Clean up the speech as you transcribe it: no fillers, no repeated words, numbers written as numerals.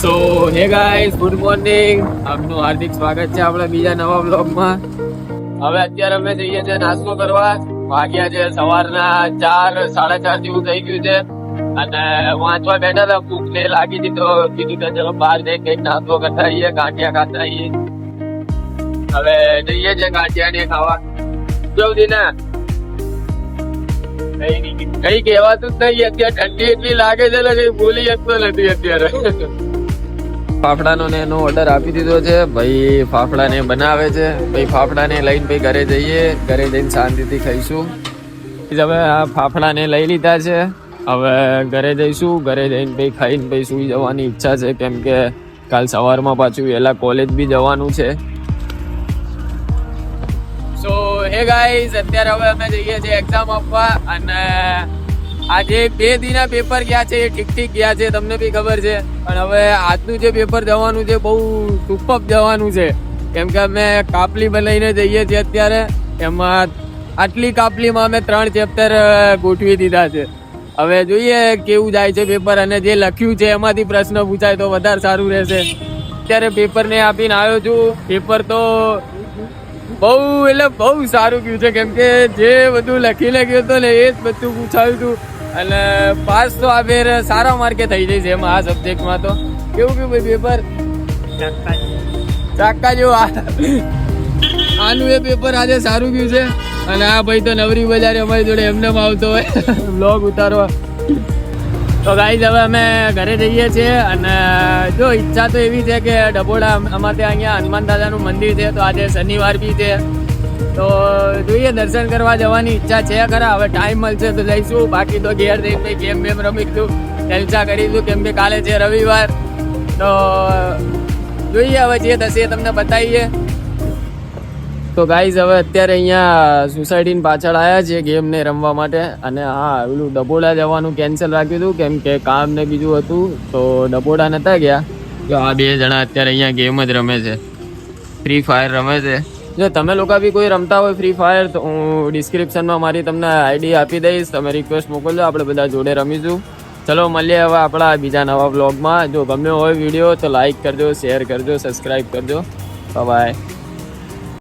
સો હે guys, good morning. આપનું હાર્દિક સ્વાગત છે આપણા બીજા નવા બ્લોગમાં. હવે અત્યારે અમે જઈએ છીએ નાસ્તો કરવા. વાગ્યા છે સવારના 4, 4:30 જેવું થઈ ગયું છે અને વાંચવા બેઠા હતા. ભૂખ ને લાગી હતી તો કીધું કે ચલો બહાર જઈ કઈ નાસ્તો કરતા આવીએ, ગાંઠિયા ખાતા આવીએ. હવે જઈએ છીએ ગાંઠિયા ને ખાવા. જલ્દી ના કઈ કહેવાતું જ નહીં. અત્યારે ઠંડી એટલી લાગે છે ને કઈ બોલી શકતો નથી અત્યારે. ફાફડાનો ને એનો ઓર્ડર આપી દીધો છે. ભાઈ ફાફડા ને બનાવે છે. ભાઈ ફાફડા ને લઈને ભાઈ ઘરે જઈએ. ઘરે જઈને શાંતિથી ખાઈશું. હવે આ ફાફડા ને લઈ લીધા છે. હવે ઘરે જઈશું. ઘરે જઈને ભાઈ ખાઈને ભાઈ સુઈ જવાની ઈચ્છા છે, કેમ કે કાલ સવારમાં પાછું વહેલા કોલેજ બી જવાનું છે. સો હે ગાઈસ, અત્યારે હવે અમે જઈએ છીએ એક્ઝામ આપવા. અને આજે 2 દિના પેપર ગયા છે એ ઠીક ગયા છે, તમને બી ખબર છે. પણ હવે આજનું જે પેપર જવાનું છે બહુ સુપર જવાનું છે, કેમ કે અમે કાપલી બનાવીને જઈએ છીએ. અત્યારે એમાં આટલી કાપલીમાં અમે 3 ચેપ્ટર ગોઠવી દીધા છે. હવે જોઈએ કેવું જાય છે પેપર, અને જે લખ્યું છે એમાંથી પ્રશ્ન પૂછાય તો વધારે સારું રહેશે. અત્યારે પેપરને આપીને આવ્યો છું. પેપર તો બહુ સારું ગયું છે, કેમ કે જે બધું લખીને ગયો હતો ને એ જ બધું પૂછાયું હતું. અને પાસ તો આ ફેર સારા માર્કે થઈ જઈશ એમાં. આ સબ્જેક્ટમાં તો કેવું ભાઈ પેપર ચાક્કા જેવું. આનું એ પેપર આજે સારું ગયું છે. અને આ ભાઈ તો નવરી બજારે અમારી જોડે એમને આવતો હોય બ્લોગ ઉતારવા. તો ગાઈઝ હવે અમે ઘરે જઈએ છીએ. અને જો ઈચ્છા તો એવી છે કે ડભોડા અમારે ત્યાં અહીંયા હનુમાન દાદાનું મંદિર છે, તો આજે શનિવાર બી છે, તો જોઈએ દર્શન કરવા જવાની ઈચ્છા છે ખરા. હવે ટાઈમ મળશે તો જઈશું, બાકી તો ઘેર જઈને ગેમ રમીશું, જલસા કરીશું, કેમ કે કાલે છે રવિવાર. તો જોઈએ હવે જે થશે એ તમને બતાવીએ. તો ગાઈઝ હવે અત્યારે અહીંયા સોસાયટીની પાછળ આવ્યા છીએ ગેમને રમવા માટે. અને હા, પેલું ડભોડા જવાનું કેન્સલ રાખ્યું હતું, કેમ કે કામ ને બીજું હતું, તો ડભોડા નતા ગયા. જો આ 2 જણા અત્યારે અહીંયા ગેમ જ રમે છે, ફ્રી ફાયર રમે છે. જો તમે લોકો બી કોઈ રમતા હોય ફ્રી ફાયર તો હું ડિસ્ક્રિપ્શનમાં મારી તમને આઈડી આપી દઈશ, તમે રિક્વેસ્ટ મોકલજો, આપણે બધા જોડે રમીશું. ચલો મળીએ હવે આપણા બીજા નવા વ્લોગમાં. જો ગમ્યો હોય વિડીયો તો લાઈક કરજો, શેર કરજો, સબસ્ક્રાઈબ કરજો. બાય.